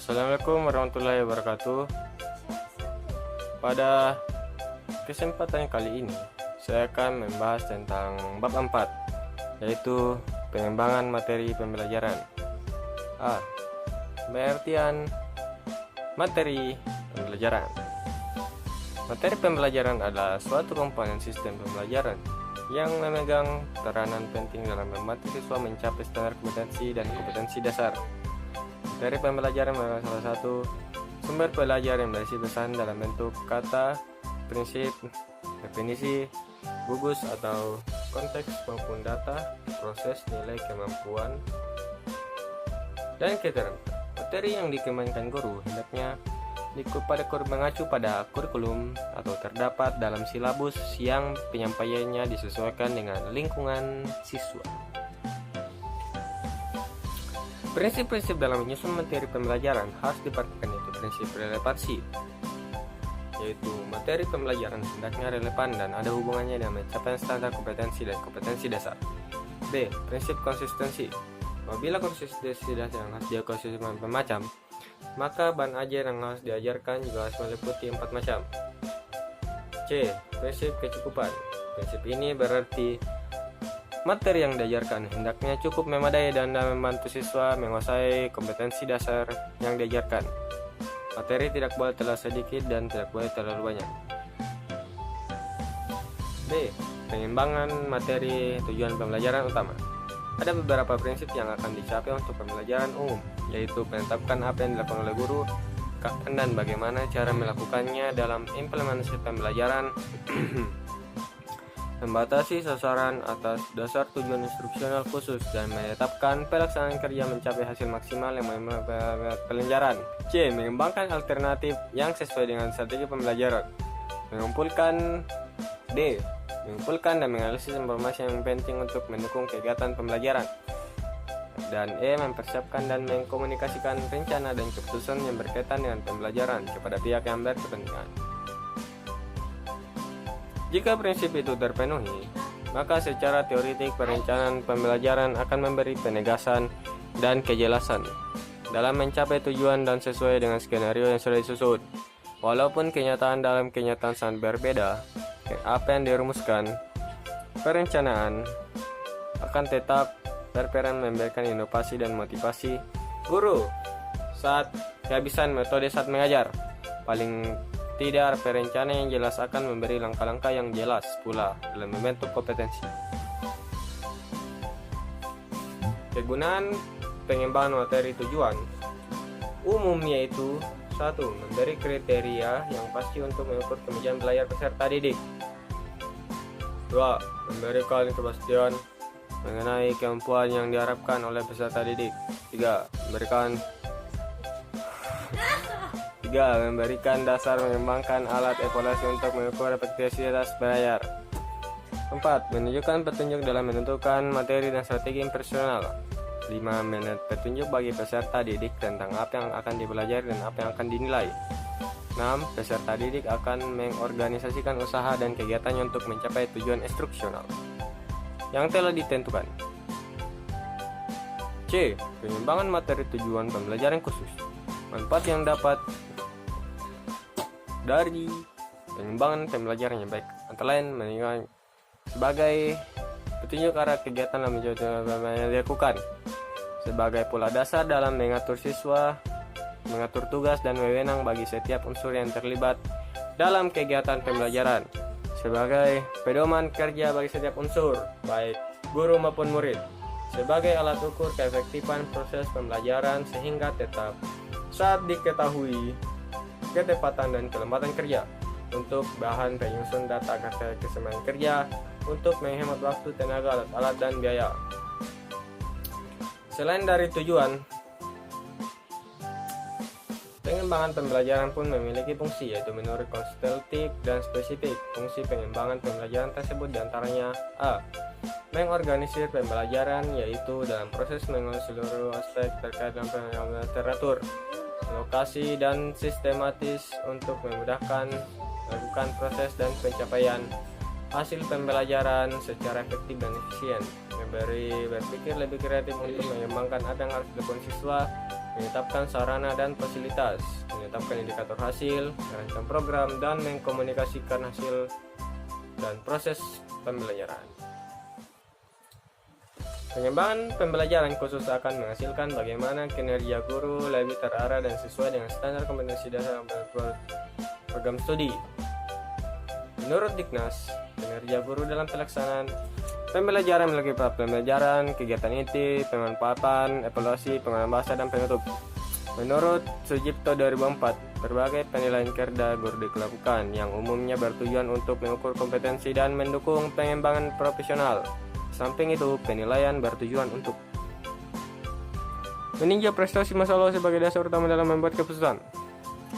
Assalamualaikum warahmatullahi wabarakatuh. Pada kesempatan kali ini saya akan membahas tentang bab 4, yaitu pengembangan materi pembelajaran. Pengertian materi pembelajaran. Materi pembelajaran adalah suatu komponen sistem pembelajaran yang memegang peranan penting dalam membantu siswa mencapai standar kompetensi dan kompetensi dasar. Materi pembelajaran merupakan salah satu sumber pelajaran yang berisi pesan dalam bentuk kata, prinsip, definisi, gugus atau konteks maupun data, proses, nilai, kemampuan, dan keterampilan. Materi yang dikembangkan guru hendaknya mengacu pada kurikulum atau terdapat dalam silabus yang penyampaiannya disesuaikan dengan lingkungan siswa. Prinsip-prinsip dalam menyusun materi pembelajaran harus diperhatikan, yaitu prinsip relevansi, yaitu materi pembelajaran hendaknya relevan dan ada hubungannya dengan pencapaian standar kompetensi dan kompetensi dasar. B. Prinsip konsistensi. Apabila konsistensi dasar yang harus diikuti macam, maka bahan ajar yang harus diajarkan juga harus meliputi 4 macam. C. Prinsip kecukupan. Prinsip ini berarti materi yang diajarkan hendaknya cukup memadai dan membantu siswa menguasai kompetensi dasar yang diajarkan. Materi tidak boleh terlalu sedikit dan tidak boleh terlalu banyak. B. Pengembangan materi tujuan pembelajaran utama. Ada beberapa prinsip yang akan dicapai untuk pembelajaran umum, yaitu menetapkan apa yang dilakukan oleh guru, kapan dan bagaimana cara melakukannya dalam implementasi pembelajaran, membatasi sasaran atas dasar tujuan instruksional khusus, dan menetapkan pelaksanaan kerja mencapai hasil maksimal yang memenuhi pelajaran. C. Mengembangkan alternatif yang sesuai dengan strategi pembelajaran. Mengumpulkan dan menganalisis informasi yang penting untuk mendukung kegiatan pembelajaran. Dan E. Mempersiapkan dan mengkomunikasikan rencana dan keputusan yang berkaitan dengan pembelajaran kepada pihak yang berkepentingan. Jika prinsip itu terpenuhi, maka secara teoritik perencanaan pembelajaran akan memberi penegasan dan kejelasan dalam mencapai tujuan dan sesuai dengan skenario yang sudah disusun. Walaupun dalam kenyataan sangat berbeda, apa yang dirumuskan, perencanaan akan tetap berperan memberikan inovasi dan motivasi guru saat kehabisan metode saat mengajar. Paling tidak, perencanaan yang jelas akan memberi langkah-langkah yang jelas pula dalam membentuk kompetensi. Kegunaan pengembangan materi tujuan umum yaitu 1. Memberi kriteria yang pasti untuk mengukur kemajuan belajar peserta didik. 2. Memberikan kepastian mengenai kemampuan yang diharapkan oleh peserta didik. 3. Memberikan dasar mengembangkan alat evaluasi untuk mengukur efektivitas belajar. 4. Menunjukkan petunjuk dalam menentukan materi dan strategi personal. 5. Petunjuk bagi peserta didik tentang apa yang akan dipelajari dan apa yang akan dinilai. 6. Peserta didik akan mengorganisasikan usaha dan kegiatannya untuk mencapai tujuan instruksional yang telah ditentukan. C. Pengembangan materi tujuan pembelajaran khusus. Manfaat yang dapat dari pengembangan pembelajaran yang baik antara lain menilai sebagai petunjuk arah kegiatan yang dilakukan, sebagai pola dasar dalam mengatur siswa, mengatur tugas dan wewenang bagi setiap unsur yang terlibat dalam kegiatan pembelajaran, sebagai pedoman kerja bagi setiap unsur, baik guru maupun murid, sebagai alat ukur keefektifan proses pembelajaran sehingga tetap saat diketahui ketepatan dan kelembatan kerja, untuk bahan penyusun data keseimbangan kerja, untuk menghemat waktu, tenaga, alat-alat, dan biaya. Selain dari tujuan, pengembangan pembelajaran pun memiliki fungsi, yaitu menurut konstitutif dan spesifik. Fungsi pengembangan pembelajaran tersebut diantaranya: A. Mengorganisir pembelajaran, yaitu dalam proses mengulas seluruh aspek terkait dengan pembelajaran teratur, lokasi dan sistematis untuk memudahkan melakukan proses dan pencapaian hasil pembelajaran secara efektif dan efisien. Berpikir lebih kreatif untuk mengembangkan apa yang harus dilakukan siswa menetapkan sarana dan fasilitas, menetapkan indikator hasil, merancang program, dan mengkomunikasikan hasil dan proses pembelajaran. Pengembangan pembelajaran khusus akan menghasilkan bagaimana kinerja guru lebih terarah dan sesuai dengan standar kompetensi dasar program studi. Menurut Diknas, kinerja guru dalam pelaksanaan pembelajaran melalui pembelajaran, kegiatan inti, pemanfaatan, evaluasi, pengenalan bahasa, dan penutup. Menurut Sujipto 2004, berbagai penilaian kerja guru dilakukan yang umumnya bertujuan untuk mengukur kompetensi dan mendukung pengembangan profesional. Samping itu, penilaian bertujuan untuk meninjau prestasi masalah sebagai dasar utama dalam membuat keputusan.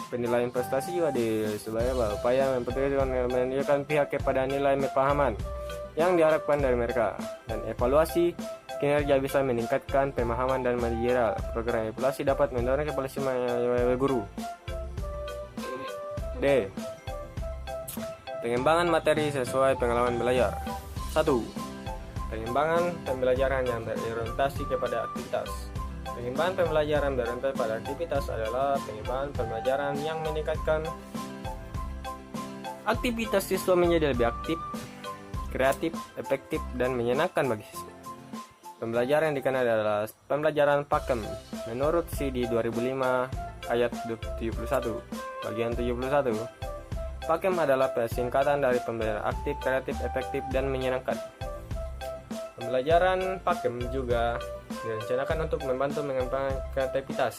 Penilaian prestasi juga sebagai upaya menunjukkan pihak kepada nilai pemahaman yang diharapkan dari mereka, dan evaluasi kinerja bisa meningkatkan pemahaman dan manajerial. Program evaluasi dapat mendorong kepelatihan guru. D. Pengembangan materi sesuai pengalaman belajar. 1. Pengembangan pembelajaran yang berorientasi kepada aktivitas. Pengembangan pembelajaran berorientasi pada aktivitas adalah pengembangan pembelajaran yang meningkatkan aktivitas siswa menjadi lebih aktif, kreatif, efektif, dan menyenangkan bagi siswa. Pembelajaran yang dikenal adalah pembelajaran pakem menurut CD 2005 ayat 71 bagian 71. Pakem adalah singkatan dari pembelajaran aktif, kreatif, efektif, dan menyenangkan. Pembelajaran pakem juga direncanakan untuk membantu mengembangkan kreativitas.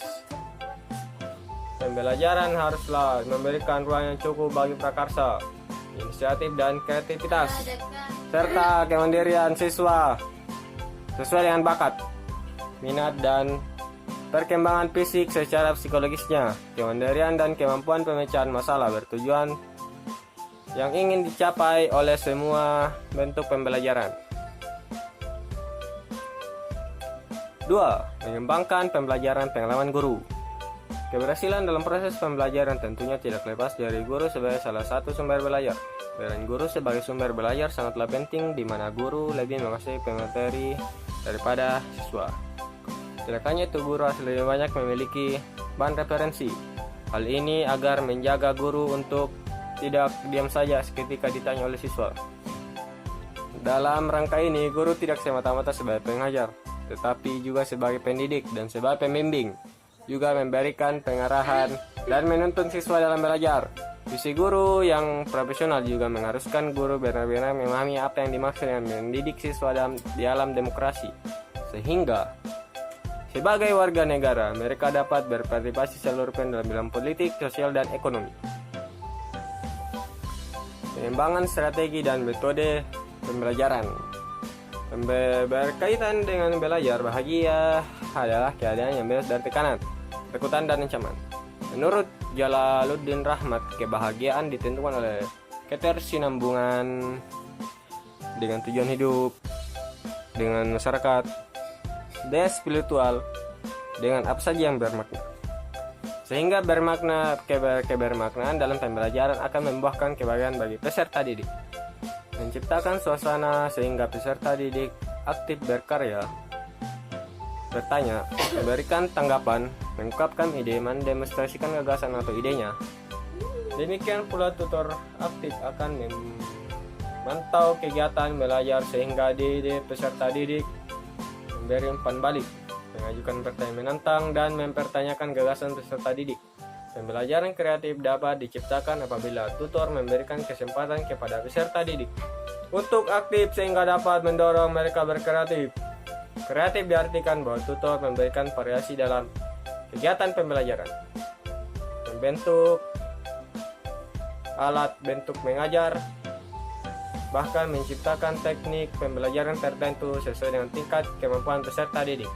Pembelajaran haruslah memberikan ruang yang cukup bagi prakarsa, inisiatif, dan kreativitas, serta kemandirian siswa sesuai dengan bakat, minat, dan perkembangan fisik secara psikologisnya. Kemandirian dan kemampuan pemecahan masalah bertujuan yang ingin dicapai oleh semua bentuk pembelajaran. 2. Mengembangkan pembelajaran pengalaman guru. Keberhasilan dalam proses pembelajaran tentunya tidak lepas dari guru sebagai salah satu sumber belajar. Peran guru sebagai sumber belajar sangatlah penting, di mana guru lebih menguasai materi daripada siswa. Tidak hanya itu, guru harus lebih banyak memiliki bahan referensi. Hal ini agar menjaga guru untuk tidak diam saja ketika ditanya oleh siswa. Dalam rangka ini, guru tidak semata-mata sebagai pengajar, tetapi juga sebagai pendidik dan sebagai pembimbing, juga memberikan pengarahan dan menuntun siswa dalam belajar. Visi guru yang profesional juga mengharuskan guru benar-benar memahami apa yang dimaksud dengan mendidik siswa di alam demokrasi, sehingga sebagai warga negara mereka dapat berpartisipasi seluruh dalam bidang politik, sosial, dan ekonomi. Pengembangan strategi dan metode pembelajaran. Berkaitan dengan belajar bahagia adalah keadaan yang bebas dari tekanan, ketakutan, dan ancaman. Menurut Jalaluddin Rahmat, kebahagiaan ditentukan oleh ketersinambungan dengan tujuan hidup, dengan masyarakat, dengan spiritual, dengan apa saja yang bermakna. Sehingga kebermaknaan dalam pembelajaran akan membuahkan kebahagiaan bagi peserta didik. Menciptakan suasana sehingga peserta didik aktif berkarya, bertanya, memberikan tanggapan, mengungkapkan ide, mendemonstrasikan gagasan atau idenya. Demikian pula tutor aktif akan memantau kegiatan belajar sehingga peserta didik memberi umpan balik, mengajukan pertanyaan menantang, dan mempertanyakan gagasan peserta didik. Pembelajaran kreatif dapat diciptakan apabila tutor memberikan kesempatan kepada peserta didik untuk aktif sehingga dapat mendorong mereka berkreatif. Kreatif diartikan bahwa tutor memberikan variasi dalam kegiatan pembelajaran, membentuk alat bentuk mengajar, bahkan menciptakan teknik pembelajaran tertentu sesuai dengan tingkat kemampuan peserta didik.